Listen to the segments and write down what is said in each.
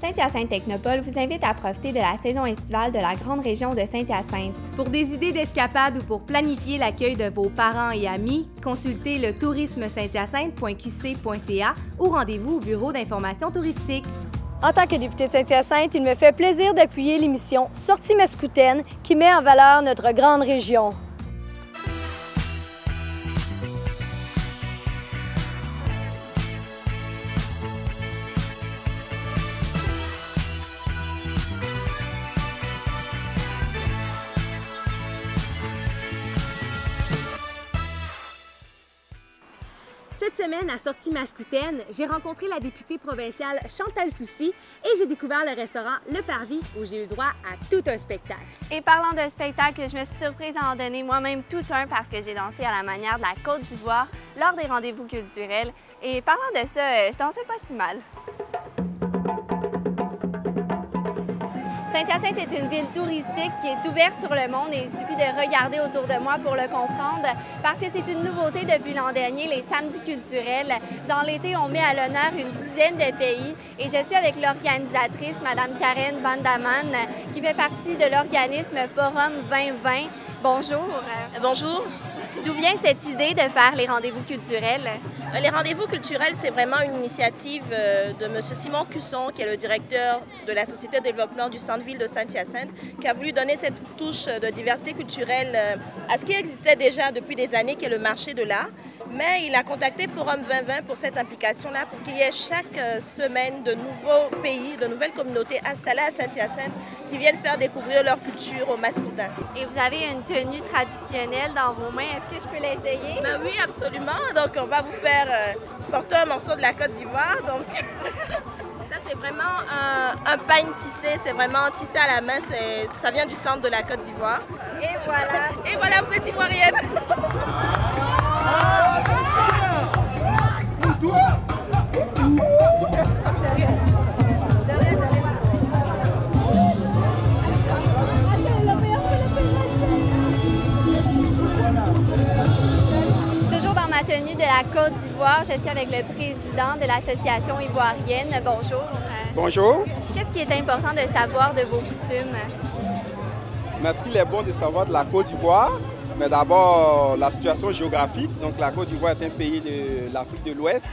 Saint-Hyacinthe Technopole vous invite à profiter de la saison estivale de la grande région de Saint-Hyacinthe. Pour des idées d'escapade ou pour planifier l'accueil de vos parents et amis, consultez le tourismesainthyacinthe.qc.ca ou rendez-vous au bureau d'information touristique. En tant que députée de Saint-Hyacinthe, il me fait plaisir d'appuyer l'émission Sortie Mascoutaine qui met en valeur notre grande région. Cette semaine, à Sortie Mascoutaine, j'ai rencontré la députée provinciale Chantal Soucy et j'ai découvert le restaurant Le Parvis où j'ai eu droit à tout un spectacle. Et parlant de spectacle, je me suis surprise à en donner moi-même tout un parce que j'ai dansé à la manière de la Côte d'Ivoire lors des rendez-vous culturels. Et parlant de ça, je dansais pas si mal. Saint-Hyacinthe est une ville touristique qui est ouverte sur le monde et il suffit de regarder autour de moi pour le comprendre parce que c'est une nouveauté depuis l'an dernier, les samedis culturels. Dans l'été, on met à l'honneur une dizaine de pays et je suis avec l'organisatrice, Mme Karen Bandaman, qui fait partie de l'organisme Forum 2020. Bonjour. Bonjour. D'où vient cette idée de faire les rendez-vous culturels? Les rendez-vous culturels, c'est vraiment une initiative de M. Simon Cusson, qui est le directeur de la Société de développement du centre-ville de Saint-Hyacinthe, qui a voulu donner cette touche de diversité culturelle à ce qui existait déjà depuis des années, qui est le marché de l'art. Mais il a contacté Forum 2020 pour cette implication-là, pour qu'il y ait chaque semaine de nouveaux pays, de nouvelles communautés installées à Saint-Hyacinthe qui viennent faire découvrir leur culture aux Mascoutins. Et vous avez une tenue traditionnelle dans vos mains. Est-ce que je peux l'essayer? Ben oui, absolument. Donc, on va vous faire porter un morceau de la Côte d'Ivoire. Donc, ça, c'est vraiment un pagne tissé. C'est vraiment tissé à la main. Ça vient du centre de la Côte d'Ivoire. Et voilà. Et voilà, vous êtes ivoirienne. Toujours dans ma tenue de la Côte d'Ivoire, je suis avec le président de l'association ivoirienne. Bonjour. Bonjour. Qu'est-ce qui est important de savoir de vos coutumes? Mais ce qu'il est bon de savoir de la Côte d'Ivoire, mais d'abord la situation géographique. Donc la Côte d'Ivoire est un pays de l'Afrique de l'Ouest,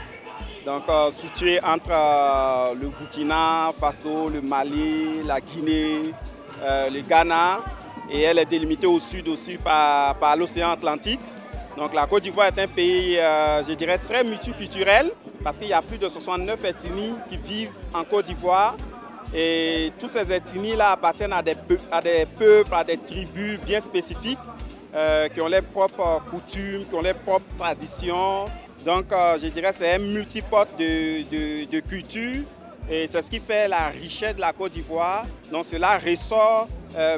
donc situé entre le Burkina Faso, le Mali, la Guinée, le Ghana, et elle est délimitée au sud aussi par l'océan Atlantique. Donc la Côte d'Ivoire est un pays, je dirais, très multiculturel parce qu'il y a plus de 69 ethnies qui vivent en Côte d'Ivoire. Et toutes ces ethnies-là appartiennent à des peuples, à des tribus bien spécifiques qui ont leurs propres coutumes, qui ont leurs propres traditions. Donc je dirais que c'est un multipode de cultures et c'est ce qui fait la richesse de la Côte d'Ivoire. Donc cela ressort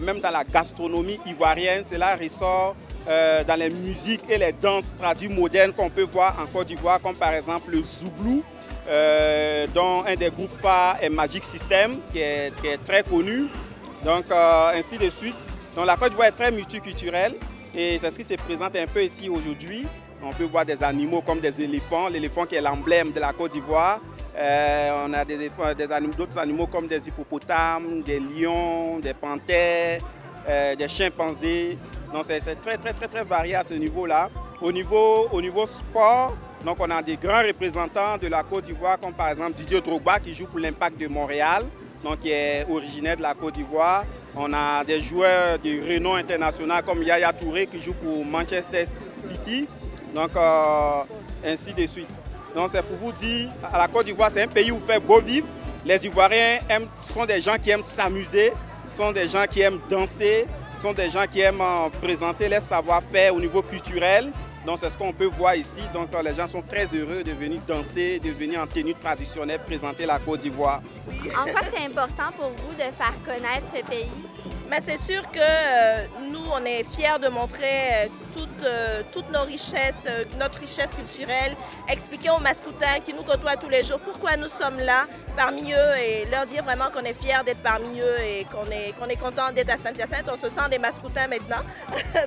même dans la gastronomie ivoirienne, cela ressort dans les musiques et les danses traduites modernes qu'on peut voir en Côte d'Ivoire, comme par exemple le Zouglou, dont un des groupes phares est Magic System, qui est très connu. Donc ainsi de suite. Donc la Côte d'Ivoire est très multiculturelle et c'est ce qui se présente un peu ici aujourd'hui. On peut voir des animaux comme des éléphants, l'éléphant qui est l'emblème de la Côte d'Ivoire. On a d'autres animaux comme des hippopotames, des lions, des panthères, des chimpanzés. Donc c'est très varié à ce niveau-là. Au niveau sport, donc on a des grands représentants de la Côte d'Ivoire, comme par exemple Didier Drogba qui joue pour l'Impact de Montréal, donc qui est originaire de la Côte d'Ivoire. On a des joueurs de renom international comme Yaya Touré qui joue pour Manchester City, donc ainsi de suite. Donc c'est pour vous dire, à la Côte d'Ivoire, c'est un pays où il fait beau vivre. Les Ivoiriens sont des gens qui aiment s'amuser, sont des gens qui aiment danser, sont des gens qui aiment présenter leur savoir-faire au niveau culturel. Donc c'est ce qu'on peut voir ici. Donc les gens sont très heureux de venir danser, de venir en tenue traditionnelle présenter la Côte d'Ivoire. En quoi c'est important pour vous de faire connaître ce pays? Mais c'est sûr que nous, on est fiers de montrer toutes nos richesses, notre richesse culturelle, expliquer aux Mascoutins qui nous côtoient tous les jours pourquoi nous sommes là parmi eux et leur dire vraiment qu'on est fiers d'être parmi eux et qu'on est content d'être à Saint-Hyacinthe. On se sent des Mascoutins maintenant,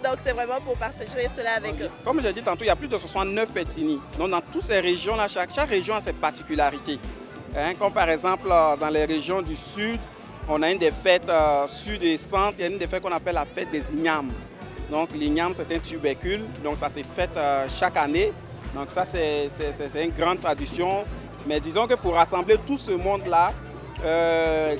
donc c'est vraiment pour partager cela avec eux. Comme j'ai dit tantôt, il y a plus de 69 ethnies. Donc dans toutes ces régions-là, chaque région a ses particularités. Hein, comme par exemple, dans les régions du sud, on a une des fêtes sud et centre, il y a une des fêtes qu'on appelle la fête des ignames. Donc l'igname, c'est un tubercule, donc ça s'est fait chaque année. Donc ça, c'est une grande tradition. Mais disons que pour rassembler tout ce monde-là,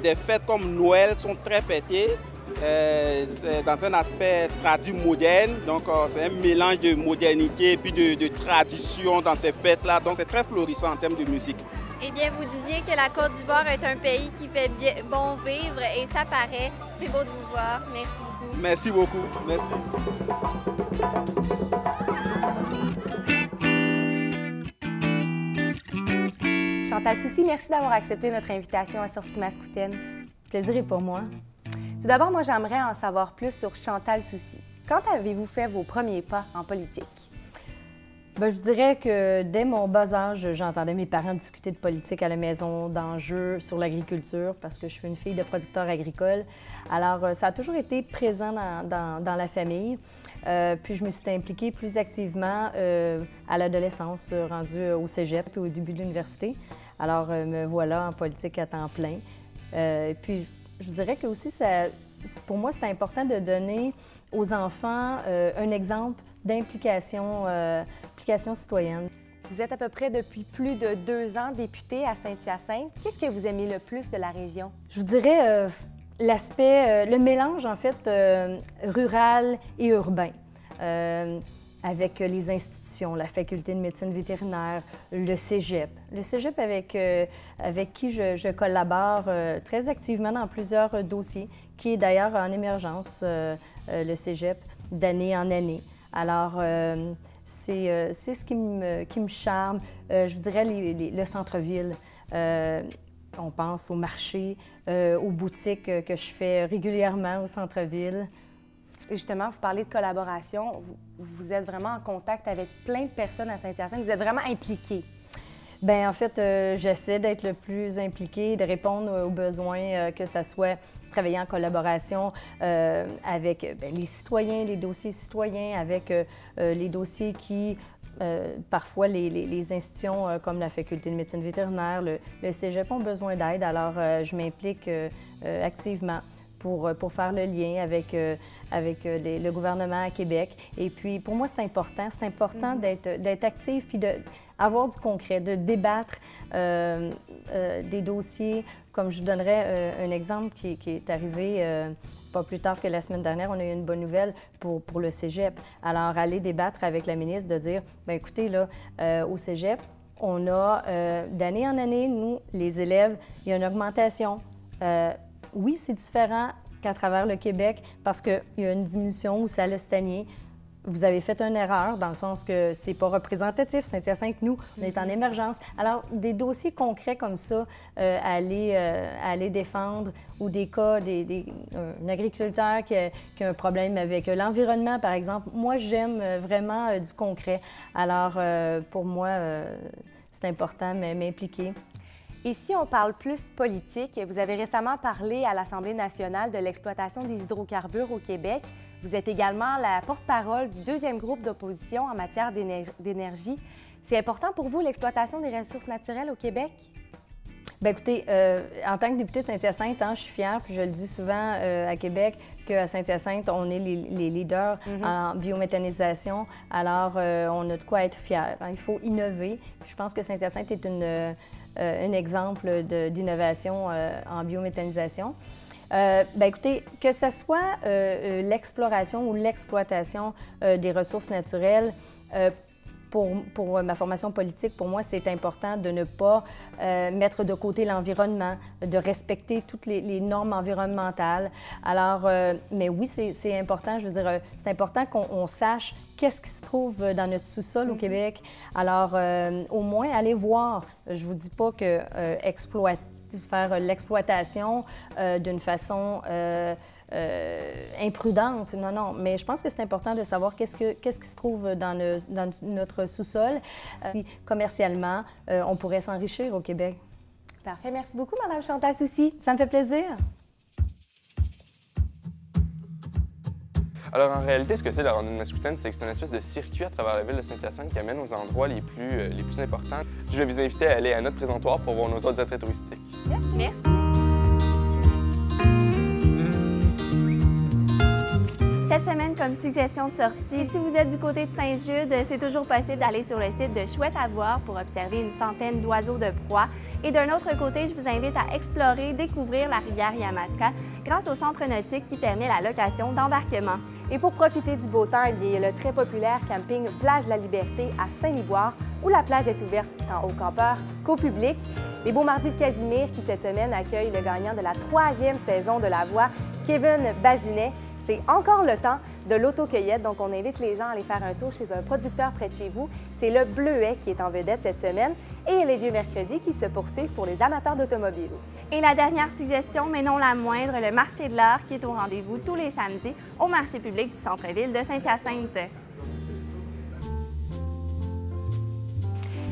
des fêtes comme Noël sont très fêtées. C'est dans un aspect traduit moderne, donc c'est un mélange de modernité et puis de tradition dans ces fêtes-là. Donc c'est très florissant en termes de musique. Eh bien, vous disiez que la Côte d'Ivoire est un pays qui fait bon vivre et ça paraît. C'est beau de vous voir. Merci beaucoup. Merci beaucoup. Merci. Chantal Soucy, merci d'avoir accepté notre invitation à Sortie Mascoutaine. Le plaisir est pour moi. Tout d'abord, moi, j'aimerais en savoir plus sur Chantal Soucy. Quand avez-vous fait vos premiers pas en politique? Bien, je dirais que dès mon bas âge, j'entendais mes parents discuter de politique à la maison, d'enjeux sur l'agriculture, parce que je suis une fille de producteur agricole. Alors, ça a toujours été présent dans la famille. Puis, je me suis impliquée plus activement à l'adolescence, rendue au cégep et au début de l'université. Alors, me voilà en politique à temps plein. Puis, je dirais que aussi, pour moi, c'est important de donner aux enfants un exemple d'implication citoyenne. Vous êtes à peu près depuis plus de 2 ans député à Saint-Hyacinthe. Qu'est-ce que vous aimez le plus de la région? Je vous dirais le mélange, en fait, rural et urbain. Avec les institutions, la faculté de médecine vétérinaire, le cégep. Le cégep avec qui je collabore très activement dans plusieurs dossiers, qui est d'ailleurs en émergence, le cégep, d'année en année. Alors, c'est ce qui me charme. Je vous dirais le centre-ville. On pense au marché, aux boutiques que je fais régulièrement au centre-ville. Justement, vous parlez de collaboration. Vous êtes vraiment en contact avec plein de personnes à Saint-Hyacinthe. Vous êtes vraiment impliqué. Bien, en fait, j'essaie d'être le plus impliqué, de répondre aux besoins, que ce soit travailler en collaboration avec les citoyens, les dossiers citoyens, avec les dossiers qui, parfois, les institutions comme la faculté de médecine vétérinaire, le cégep ont besoin d'aide. Alors, je m'implique activement pour faire le lien avec le gouvernement à Québec. Et puis, pour moi, c'est important. C'est important d'être actif puis d'avoir du concret, de débattre des dossiers. Comme je vous donnerais un exemple qui est arrivé pas plus tard que la semaine dernière. On a eu une bonne nouvelle pour le cégep. Alors, aller débattre avec la ministre, de dire, bien écoutez, là, au cégep, on a, d'année en année, nous, les élèves, il y a une augmentation. Oui, c'est différent qu'à travers le Québec parce qu'il y a une diminution où ça allait stagner. Vous avez fait une erreur dans le sens que c'est pas représentatif. Saint-Hyacinthe, nous, on est en émergence. Alors, des dossiers concrets comme ça à aller défendre ou des cas, un agriculteur qui a un problème avec l'environnement, par exemple. Moi, j'aime vraiment du concret. Alors, pour moi, c'est important de m'impliquer. Et si on parle plus politique, vous avez récemment parlé à l'Assemblée nationale de l'exploitation des hydrocarbures au Québec. Vous êtes également la porte-parole du 2e groupe d'opposition en matière d'énergie. C'est important pour vous, l'exploitation des ressources naturelles au Québec? Bien, écoutez, en tant que députée de Saint-Hyacinthe, je suis fière, puis je le dis souvent à Québec, qu'à Saint-Hyacinthe, on est les leaders en biométhanisation. Alors, on a de quoi être fiers. Il faut innover. Je pense que Saint-Hyacinthe est un exemple d'innovation en biométhanisation. Bien, écoutez, que ce soit l'exploration ou l'exploitation des ressources naturelles, pour ma formation politique, pour moi, c'est important de ne pas mettre de côté l'environnement, de respecter toutes les normes environnementales. Alors, mais oui, c'est important, je veux dire, c'est important qu'on sache qu'est-ce qui se trouve dans notre sous-sol au Québec. Alors, au moins, allez voir. Je vous dis pas que faire l'exploitation d'une façon imprudente. Non, non. Mais je pense que c'est important de savoir qu'est-ce qui se trouve dans notre sous-sol. Si commercialement, on pourrait s'enrichir au Québec. Parfait. Merci beaucoup, Mme Chantal Soucy. Ça me fait plaisir. Alors en réalité, ce que c'est la randonnée mascoutaine, c'est que c'est une espèce de circuit à travers la ville de Saint-Hyacinthe qui amène aux endroits les plus importants. Je vais vous inviter à aller à notre présentoir pour voir nos autres attraits touristiques. Merci. Cette semaine, comme suggestion de sortie, si vous êtes du côté de Saint-Jude, c'est toujours possible d'aller sur le site de Chouette à voir pour observer une centaine d'oiseaux de proie. Et d'un autre côté, je vous invite à explorer, découvrir la rivière Yamaska grâce au centre nautique qui permet la location d'embarquement. Et pour profiter du beau temps, il y a le très populaire camping Plage de la Liberté à Saint-Liboire, où la plage est ouverte tant aux campeurs qu'au public. Les Beaux Mardis de Casimir qui, cette semaine, accueillent le gagnant de la 3e saison de La Voix, Kevin Bazinet. C'est encore le temps de l'autocueillette, donc on invite les gens à aller faire un tour chez un producteur près de chez vous. C'est le Bleuet qui est en vedette cette semaine et les Vieux Mercredis qui se poursuivent pour les amateurs d'automobile. Et la dernière suggestion, mais non la moindre, le marché de l'art qui est au rendez-vous tous les samedis au marché public du centre-ville de Saint-Hyacinthe.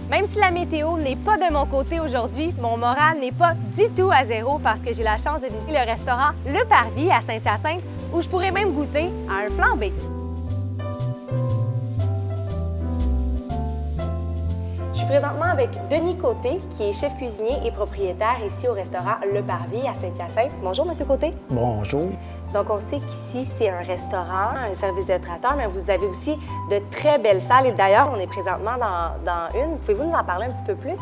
Même si la météo n'est pas de mon côté aujourd'hui, mon moral n'est pas du tout à zéro parce que j'ai la chance de visiter le restaurant Le Parvis à Saint-Hyacinthe où je pourrais même goûter à un flambé. Je suis présentement avec Denis Côté, qui est chef cuisinier et propriétaire ici au restaurant Le Parvis à Saint-Hyacinthe. Bonjour, Monsieur Côté. Bonjour. Donc, on sait qu'ici, c'est un restaurant, un service de traiteur, mais vous avez aussi de très belles salles. Et d'ailleurs, on est présentement dans une. Pouvez-vous nous en parler un petit peu plus?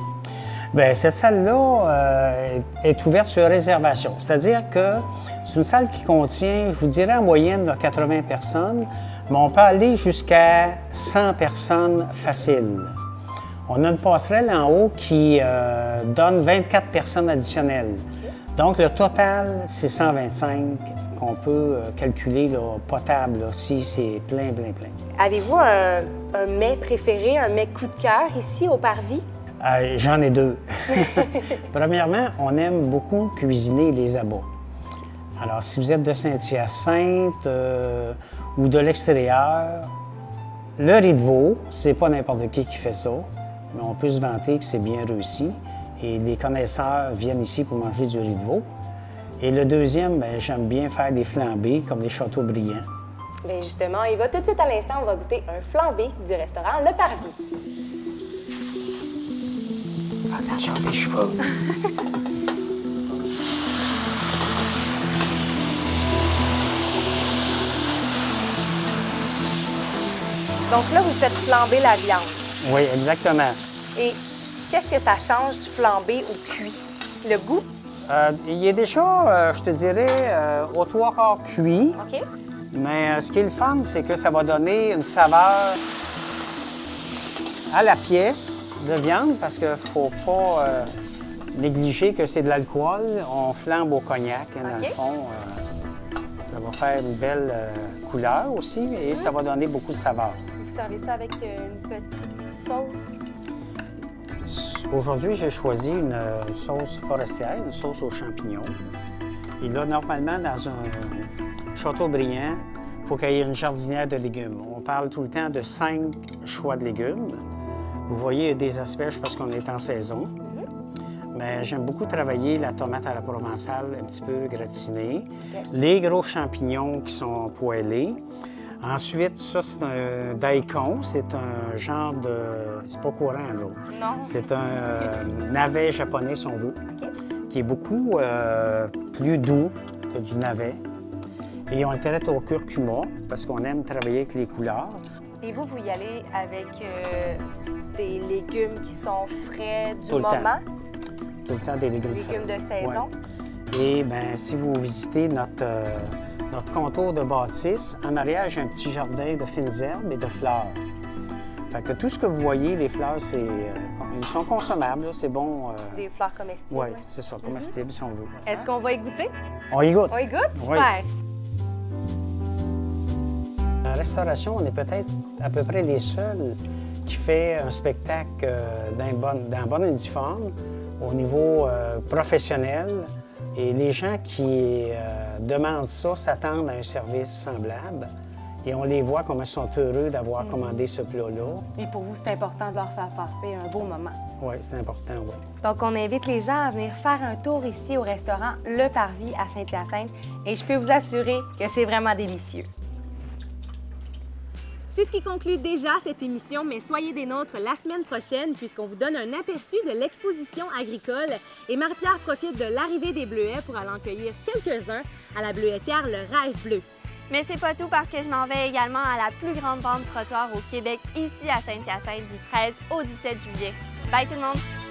Bien, cette salle-là est ouverte sur réservation. C'est-à-dire que c'est une salle qui contient, je vous dirais, en moyenne de 80 personnes, mais on peut aller jusqu'à 100 personnes faciles. On a une passerelle en haut qui donne 24 personnes additionnelles. Donc, le total, c'est 125 qu'on peut calculer là, potable, là, si c'est plein. Avez-vous un mets préféré, un mets coup de cœur ici au Parvis? J'en ai deux. Premièrement, on aime beaucoup cuisiner les abats. Alors, si vous êtes de Saint-Hyacinthe ou de l'extérieur, le riz de veau, c'est pas n'importe qui fait ça, mais on peut se vanter que c'est bien réussi. Et les connaisseurs viennent ici pour manger du riz de veau. Et le deuxième, bien, j'aime bien faire des flambés comme les Châteaubriand. Bien justement, il va tout de suite à l'instant, on va goûter un flambé du restaurant Le Parvis. Attention des cheveux. Donc là, vous faites flamber la viande. Oui, exactement. Et qu'est-ce que ça change, flamber ou cuit? Le goût? Il est déjà, je te dirais, aux 3/4 cuit. OK. Mais ce qui est le fun, c'est que ça va donner une saveur à la pièce de viande parce qu'il ne faut pas négliger que c'est de l'alcool. On flambe au cognac, hein, dans le fond. Ça va faire une belle couleur aussi et ça va donner beaucoup de saveur. Vous servez ça avec une petite sauce? Aujourd'hui, j'ai choisi une sauce forestière, une sauce aux champignons. Et là, normalement, dans un Châteaubriand, il faut qu'il y ait une jardinière de légumes. On parle tout le temps de 5 choix de légumes. Vous voyez, il y a des asperges parce qu'on est en saison. Mais j'aime beaucoup travailler la tomate à la provençale un petit peu gratinée. Les gros champignons qui sont poêlés. Ensuite, ça, c'est un daikon. C'est un genre de... C'est pas courant, là. Non. C'est un navet japonais, si on veut, qui est beaucoup plus doux que du navet. Et on le traite au curcuma parce qu'on aime travailler avec les couleurs. Et vous y allez avec des légumes qui sont frais du Tout le moment? Tout le temps des légumes frais. Légumes de saison? Ouais. Et bien, si vous visitez notre contour de bâtisse, en arrière, j'ai un petit jardin de fines herbes et de fleurs. Fait que tout ce que vous voyez, les fleurs, ils sont consommables, c'est bon. Des fleurs comestibles? Oui, c'est ça, comestibles si on veut. Est-ce qu'on va y goûter? On y goûte. On y goûte? Oui. Super! En restauration, on est peut-être à peu près les seuls qui fait un spectacle d'un bon uniforme au niveau professionnel. Et les gens qui demandent ça s'attendent à un service semblable. Et on les voit comme ils sont heureux d'avoir commandé ce plat-là. Et pour vous, c'est important de leur faire passer un beau moment. Oui, c'est important, oui. Donc, on invite les gens à venir faire un tour ici au restaurant Le Parvis à Saint-Hyacinthe. Et je peux vous assurer que c'est vraiment délicieux. C'est ce qui conclut déjà cette émission, mais soyez des nôtres la semaine prochaine puisqu'on vous donne un aperçu de l'exposition agricole et Marie-Pierre profite de l'arrivée des bleuets pour aller en cueillir quelques-uns à la bleuetière Le Rêve Bleu. Mais c'est pas tout parce que je m'en vais également à la plus grande vente trottoir au Québec, ici à Saint-Hyacinthe, du 13 au 17 juillet. Bye tout le monde!